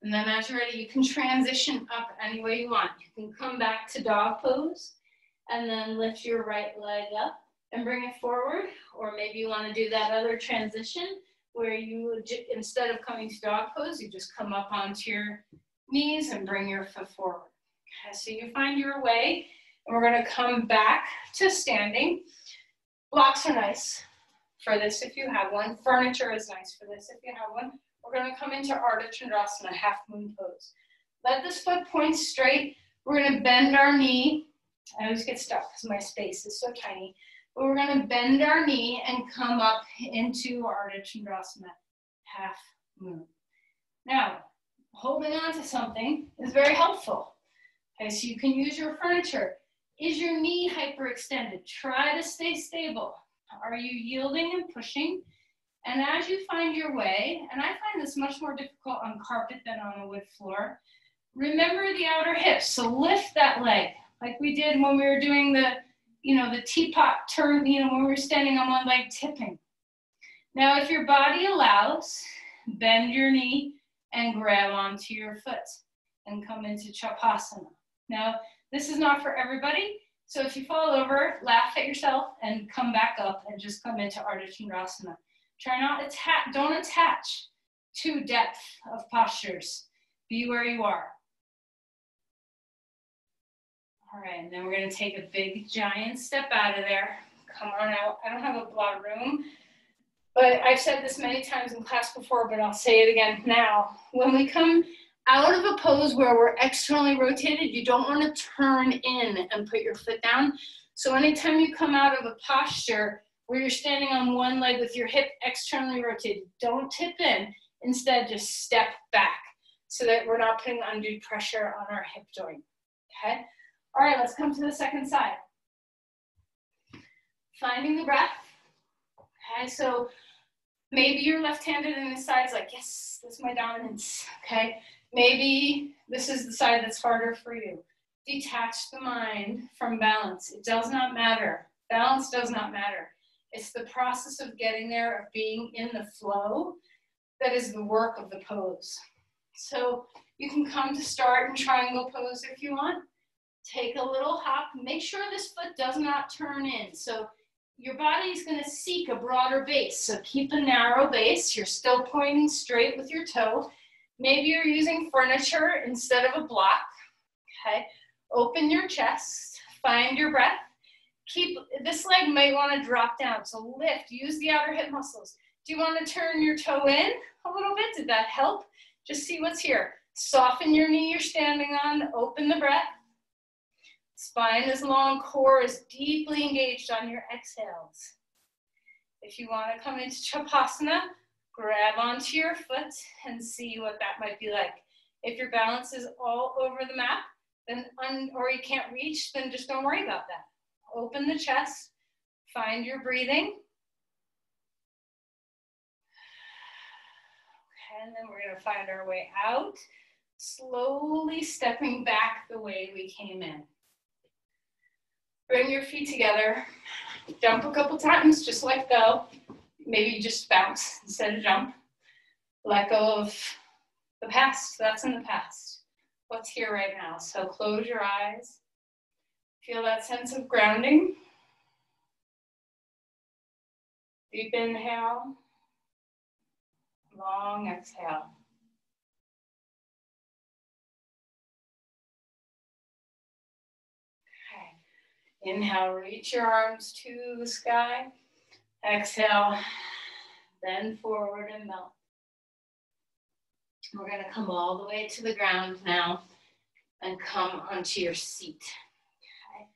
Speaker 2: And then as you're ready, you can transition up any way you want. You can come back to dog pose and then lift your right leg up and bring it forward. Or maybe you want to do that other transition where you, instead of coming to dog pose, you just come up onto your knees and bring your foot forward. Okay, so you find your way, and we're going to come back to standing. Blocks are nice for this if you have one. Furniture is nice for this if you have one. We're going to come into Ardha Chandrasana, half moon pose. Let this foot point straight. We're going to bend our knee. I always get stuck because my space is so tiny. But we're going to bend our knee and come up into Ardha Chandrasana, half moon. Now, holding on to something is very helpful. Okay, so you can use your furniture. Is your knee hyperextended? Try to stay stable. Are you yielding and pushing? And as you find your way, and I find this much more difficult on carpet than on a wood floor, remember the outer hips. So lift that leg like we did when we were doing the teapot turn, when we were standing on one leg tipping. Now, if your body allows, bend your knee and grab onto your foot and come into Chapasana. Now, this is not for everybody. So if you fall over, laugh at yourself and come back up and just come into Ardha Chandrasana. Try not don't attach to depth of postures. Be where you are. All right, and then we're going to take a big giant step out of there. Come on out. I don't have a lot of room, but I've said this many times in class before, but I'll say it again now. When we come out of a pose where we're externally rotated, you don't want to turn in and put your foot down. So anytime you come out of a posture where you're standing on one leg with your hip externally rotated, don't tip in. Instead, just step back so that we're not putting undue pressure on our hip joint, okay? All right, let's come to the second side. Finding the breath. Okay, so maybe you're left-handed and this side's like, yes, that's my dominance, okay? Maybe this is the side that's harder for you. detach the mind from balance. It does not matter. Balance does not matter. It's the process of getting there, of being in the flow, that is the work of the pose. So you can come to start in triangle pose if you want. Take a little hop. Make sure this foot does not turn in. So your body is going to seek a broader base. So keep a narrow base. You're still pointing straight with your toe. Maybe you're using furniture instead of a block. Okay. Open your chest. Find your breath. Keep, this leg might want to drop down. So lift. Use the outer hip muscles. Do you want to turn your toe in a little bit? Did that help? Just see what's here. Soften your knee you're standing on. Open the breath. Spine is long, core is deeply engaged on your exhales. If you want to come into Chapasana, grab onto your foot and see what that might be like. If your balance is all over the map, then or you can't reach, then just don't worry about that. Open the chest, find your breathing. Okay, and then we're going to find our way out, slowly stepping back the way we came in. Bring your feet together, jump a couple times, just let go. Maybe you just bounce instead of jump. Let go of the past, that's in the past. What's here right now? So close your eyes. Feel that sense of grounding. Deep inhale, long exhale. Inhale, reach your arms to the sky. Exhale, bend forward and melt. We're going to come all the way to the ground now and come onto your seat. Okay.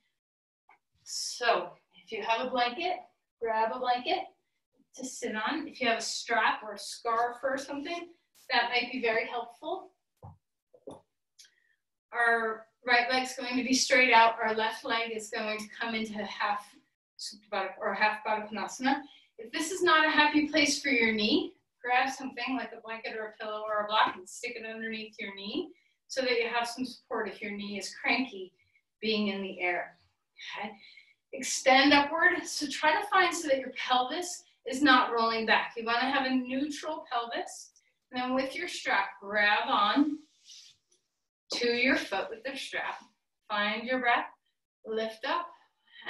Speaker 2: So if you have a blanket, grab a blanket to sit on. If you have a strap or a scarf or something, that might be very helpful. Our right leg's going to be straight out. Our left leg is going to come into half Baddha Konasana. If this is not a happy place for your knee, grab something like a blanket or a pillow or a block and stick it underneath your knee so that you have some support if your knee is cranky being in the air. Okay. Extend upward. So try to find so that your pelvis is not rolling back. You want to have a neutral pelvis. And then with your strap, grab on to your foot with the strap. Find your breath, lift up,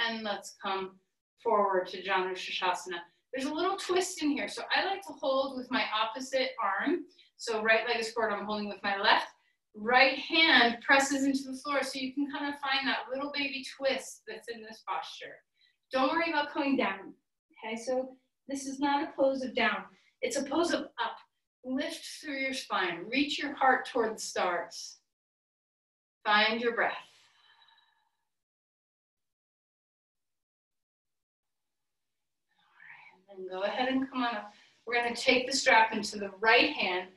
Speaker 2: and let's come forward to Janu Shasana. There's a little twist in here. So I like to hold with my opposite arm. So right leg is forward, I'm holding with my left. Right hand presses into the floor so you can kind of find that little baby twist that's in this posture. Don't worry about coming down. Okay, so this is not a pose of down. It's a pose of up. Lift through your spine. Reach your heart toward the stars. Find your breath. All right, and then go ahead and come on up. We're going to take the strap into the right hand,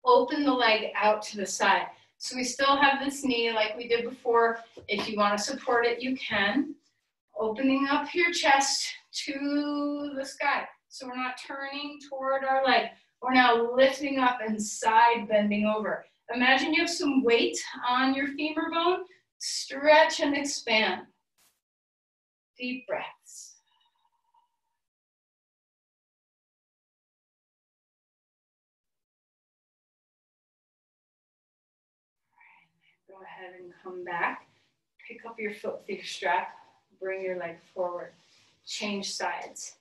Speaker 2: open the leg out to the side. So we still have this knee like we did before. If you want to support it, you can. Opening up your chest to the sky. So we're not turning toward our leg. We're now lifting up and side bending over. Imagine you have some weight on your femur bone. Stretch and expand. Deep breaths. All right, go ahead and come back. Pick up your foot with your strap. Bring your leg forward. Change sides.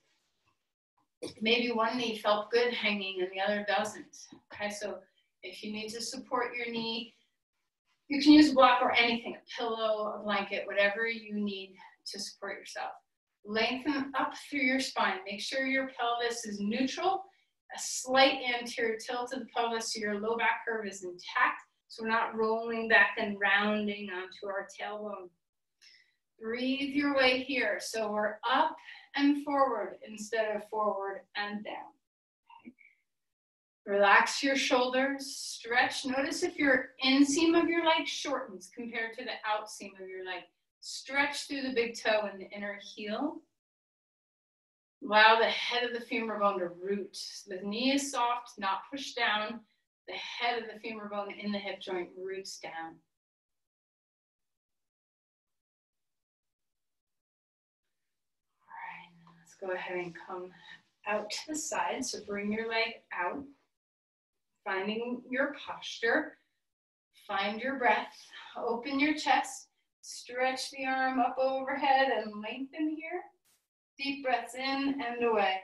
Speaker 2: Maybe one knee felt good hanging and the other doesn't. Okay, so if you need to support your knee, you can use a block or anything, a pillow, a blanket, whatever you need to support yourself. Lengthen up through your spine. Make sure your pelvis is neutral. A slight anterior tilt of the pelvis so your low back curve is intact. So we're not rolling back and rounding onto our tailbone. Breathe your way here. So we're up and forward instead of forward and down. Relax your shoulders, stretch. Notice if your inseam of your leg shortens compared to the outseam of your leg. Stretch through the big toe and the inner heel. Allow the head of the femur bone to root. The knee is soft, not pushed down. The head of the femur bone in the hip joint roots down. go ahead and come out to the side. So bring your leg out, finding your posture, find your breath, open your chest, stretch the arm up overhead and lengthen here. Deep breaths in and away.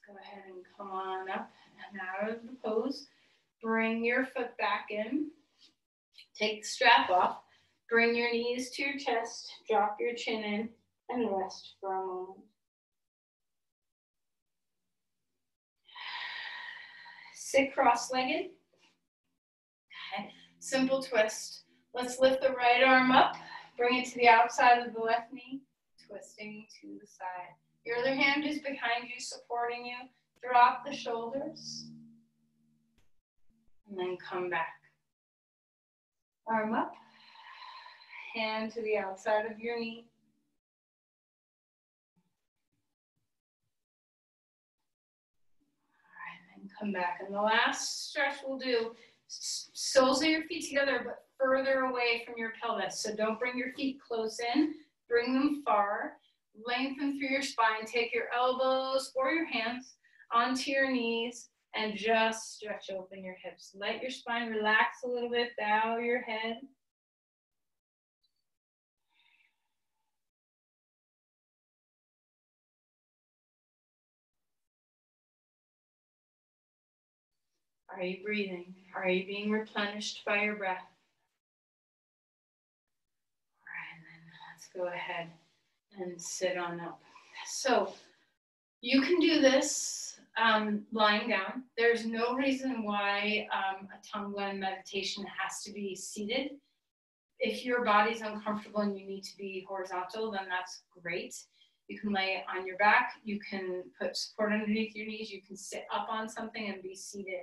Speaker 2: Go ahead and come on up and out of the pose. Bring your foot back in. Take the strap off. Bring your knees to your chest. Drop your chin in and rest for a moment. Sit cross-legged. Okay. Simple twist. Let's lift the right arm up. Bring it to the outside of the left knee. Twisting to the side. Your other hand is behind you, supporting you. Drop the shoulders. And then come back. Arm up. Hand to the outside of your knee. All right, and then come back. And the last stretch we'll do, soles of your feet together, but further away from your pelvis. So don't bring your feet close in. Bring them far. Lengthen through your spine. Take your elbows or your hands onto your knees and just stretch open your hips. Let your spine relax a little bit. Bow your head. Are you breathing? Are you being replenished by your breath? All right, and then let's go ahead and sit on up. So you can do this lying down. There's no reason why a tongue blend meditation has to be seated. If your body's uncomfortable and you need to be horizontal, then that's great. You can lay on your back. You can put support underneath your knees. You can sit up on something and be seated.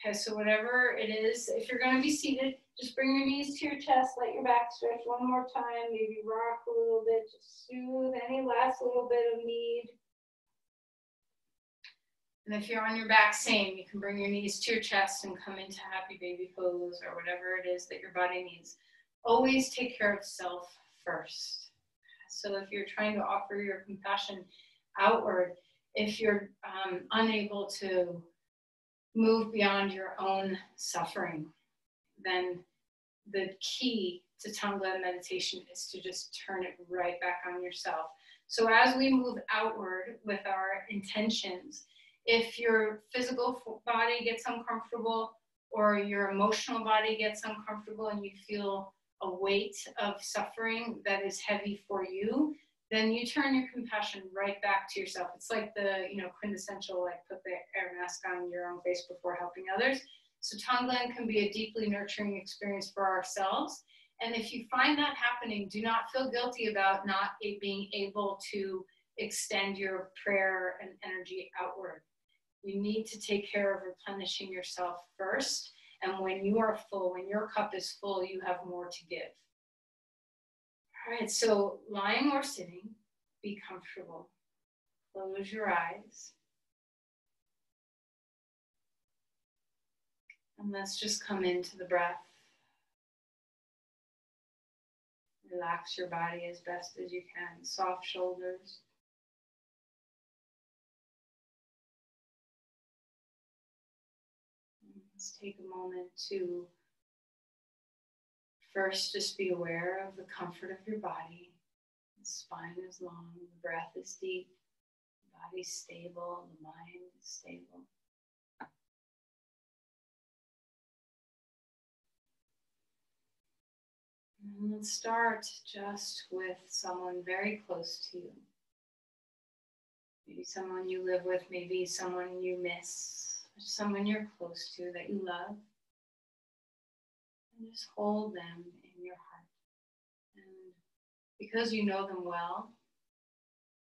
Speaker 2: Okay, so whatever it is, if you're going to be seated, just bring your knees to your chest, let your back stretch one more time, maybe rock a little bit, just soothe any last little bit of need. And if you're on your back, same, you can bring your knees to your chest and come into happy baby pose or whatever it is that your body needs. Always take care of self first. So if you're trying to offer your compassion outward, if you're unable to move beyond your own suffering, then the key to tongue blend meditation is to just turn it right back on yourself. So as we move outward with our intentions, if your physical body gets uncomfortable or your emotional body gets uncomfortable and you feel a weight of suffering that is heavy for you, then you turn your compassion right back to yourself. It's like the, quintessential, like put the air mask on your own face before helping others. So tongue blend can be a deeply nurturing experience for ourselves. And if you find that happening, do not feel guilty about not being able to extend your prayer and energy outward. You need to take care of replenishing yourself first. And when you are full, when your cup is full, you have more to give. All right, so lying or sitting, be comfortable. Close your eyes. And let's just come into the breath. Relax your body as best as you can. Soft shoulders. Let's take a moment to first just be aware of the comfort of your body. The spine is long, the breath is deep, the body's stable, the mind is stable. And let's start just with someone very close to you. Maybe someone you live with, maybe someone you miss, someone you're close to that you love. And just hold them in your heart. And because you know them well,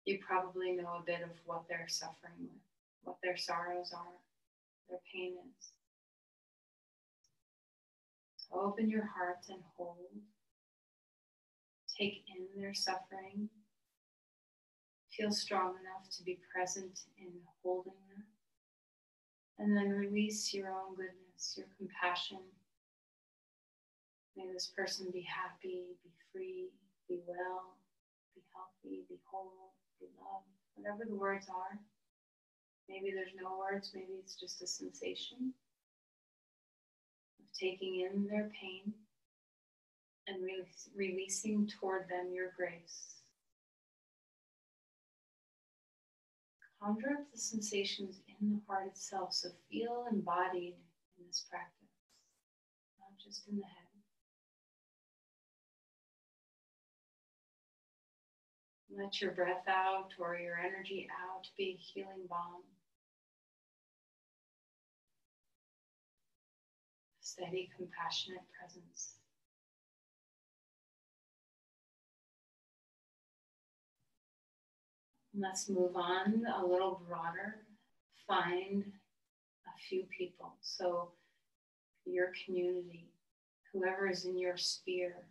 Speaker 2: you probably know a bit of what they're suffering with, what their sorrows are, their pain is. So open your heart and hold. Take in their suffering.
Speaker 1: Feel strong enough to be present in holding that. And then release your own goodness, your compassion. May this person be happy, be free, be well, be healthy, be whole, be loved, whatever the words are. Maybe there's no words, maybe it's just a sensation of taking in their pain and releasing toward them your grace. Conjure up the sensations in the heart itself, so feel embodied in this practice, not just in the head. Let your breath out or your energy out be a healing balm. Steady, compassionate presence. Let's move on a little broader. Find a few people. So your community, whoever is in your sphere,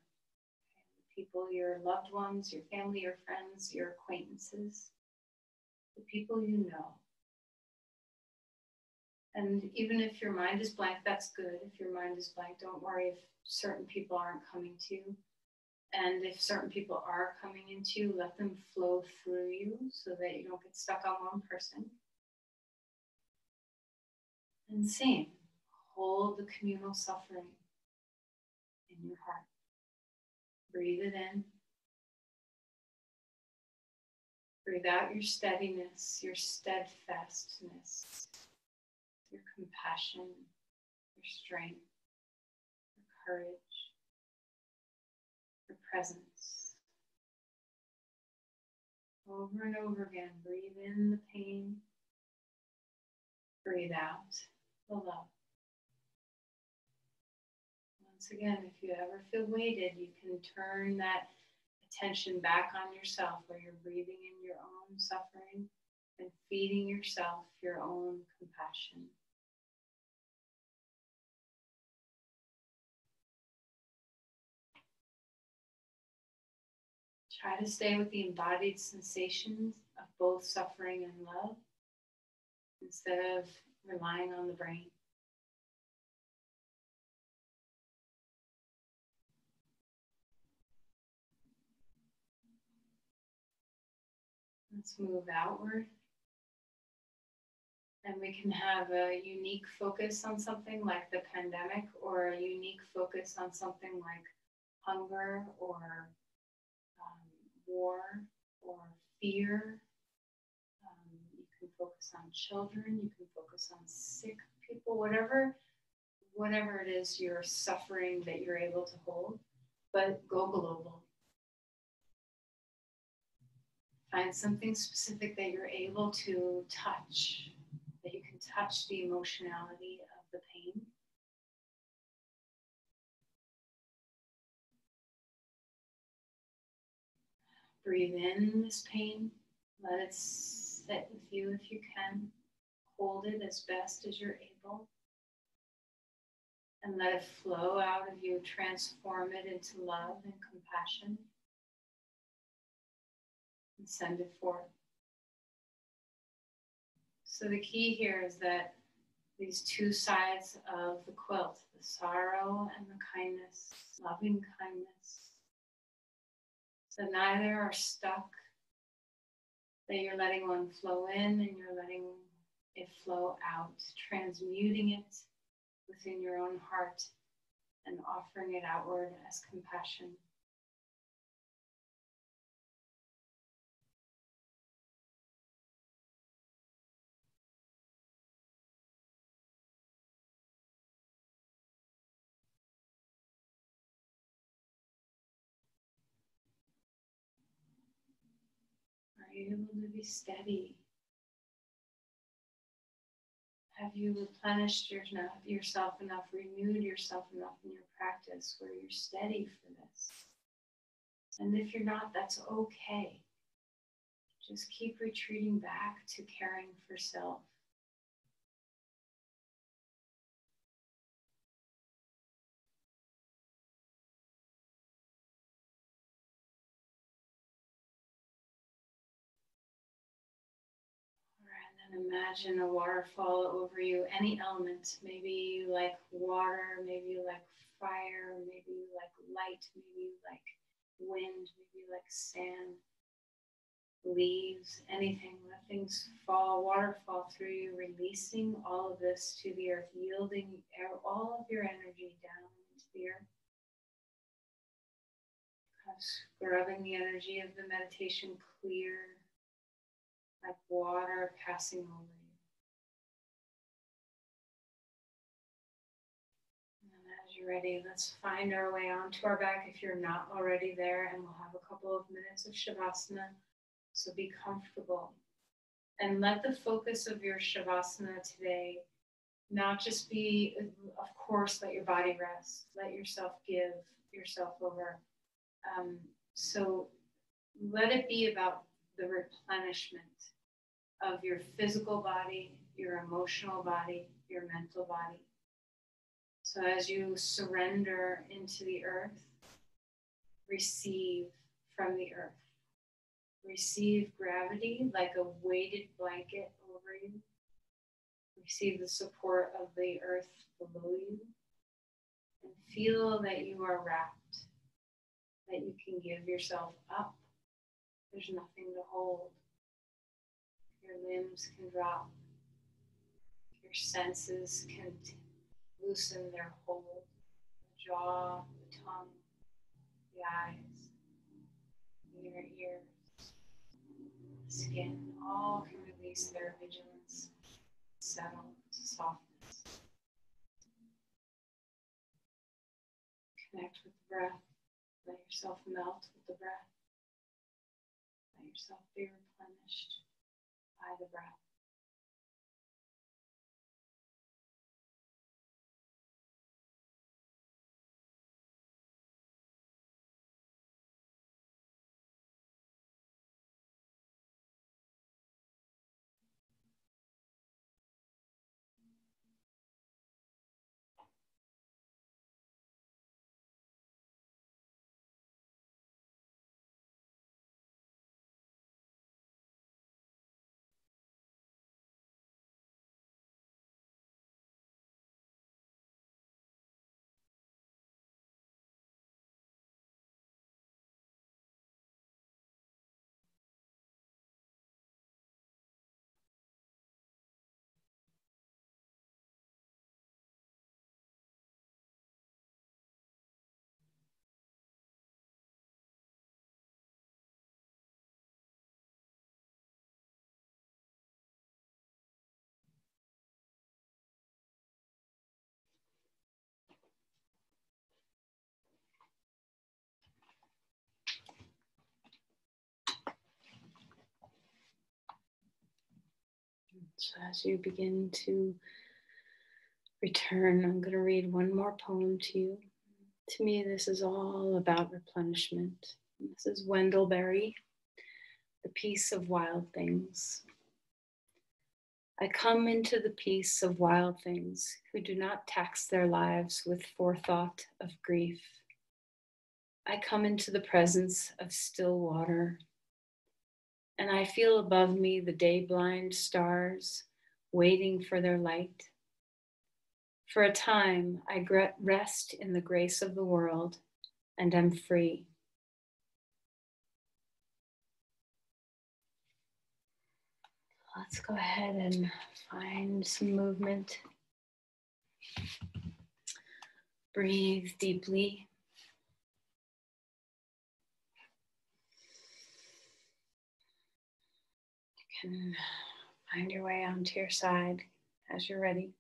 Speaker 1: people, your loved ones, your family, your friends, your acquaintances, the people you know. And even if your mind is blank, that's good. If your mind is blank, don't worry if certain people aren't coming to you. And if certain people are coming into you, let them flow through you so that you don't get stuck on one person. And same, hold the communal suffering in your heart. Breathe it in. Breathe out your steadiness, your steadfastness, your compassion, your strength, your courage, your presence. Over and over again, breathe in the pain. Breathe out the love. Once again, if you ever feel weighted, you can turn that attention back on yourself where you're breathing in your own suffering and feeding yourself your own compassion. Try to stay with the embodied sensations of both suffering and love instead of relying on the brain. Let's move outward. And we can have a unique focus on something like the pandemic, or a unique focus on something like hunger or war or fear. You can focus on children, you can focus on sick people, whatever it is you're suffering that you're able to hold, but go global. Find something specific that you're able to touch, that you can touch the emotionality of the pain. Breathe in this pain. Let it sit with you if you can. Hold it as best as you're able. And let it flow out of you. Transform it into love and compassion. And send it forth. So the key here is that these two sides of the quilt, the sorrow and the kindness, loving kindness, so neither are stuck, that you're letting one flow in and you're letting it flow out, transmuting it within your own heart and offering it outward as compassion. Are you able to be steady? Have you replenished yourself enough, renewed yourself enough in your practice where you're steady for this? And if you're not, that's okay. Just keep retreating back to caring for self.
Speaker 2: And imagine a waterfall over you, any element. Maybe you like water, maybe you like fire, maybe you like light, maybe you like wind, maybe you like sand, leaves, anything. Let things fall, water fall through you, releasing all of this to the earth, yielding all of your energy down into the earth. Scrubbing the energy of the meditation clear, like water passing over you. And as you're ready, let's find our way onto our back if you're not already there, and we'll have a couple of minutes of Shavasana. So be comfortable. And let the focus of your Shavasana today not just be, of course, let your body rest. Let yourself give yourself over. So let it be about the replenishment of your physical body, your emotional body, your mental body. So as you surrender into the earth, receive from the earth. Receive gravity like a weighted blanket over you. Receive the support of the earth below you. And feel that you are wrapped, that you can give yourself up. There's nothing to hold. Your limbs can drop. Your senses can loosen their hold. The jaw, the tongue, the eyes, your ears, the skin, all can release their vigilance, settle to softness. Connect with the breath. Let yourself melt with the breath. Let yourself be replenished by the breath. So as you begin to return, I'm going to read one more poem to you. To me, this is all about replenishment. This is Wendell Berry, The Peace of Wild Things. I come into the peace of wild things who do not tax their lives with forethought of grief. I come into the presence of still water, and I feel above me the day-blind stars waiting for their light. For a time, I rest in the grace of the world and am free. Let's go ahead and find some movement. Breathe deeply. You can find your way onto your side as you're ready.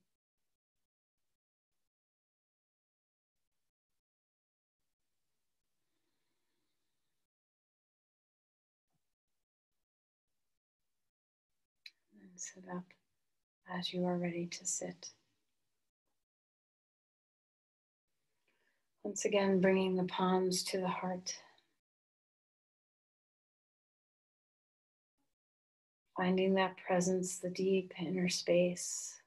Speaker 2: And sit up as you are ready to sit. Once again, bringing the palms to the heart. Finding that presence, the deep inner space,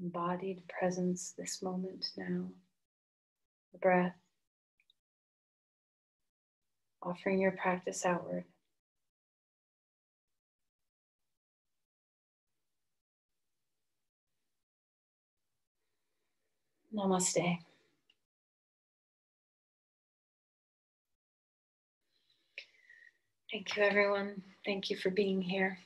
Speaker 2: embodied presence, this moment now. The breath. Offering your practice outward.
Speaker 1: Namaste. Thank you, everyone. Thank you for being here.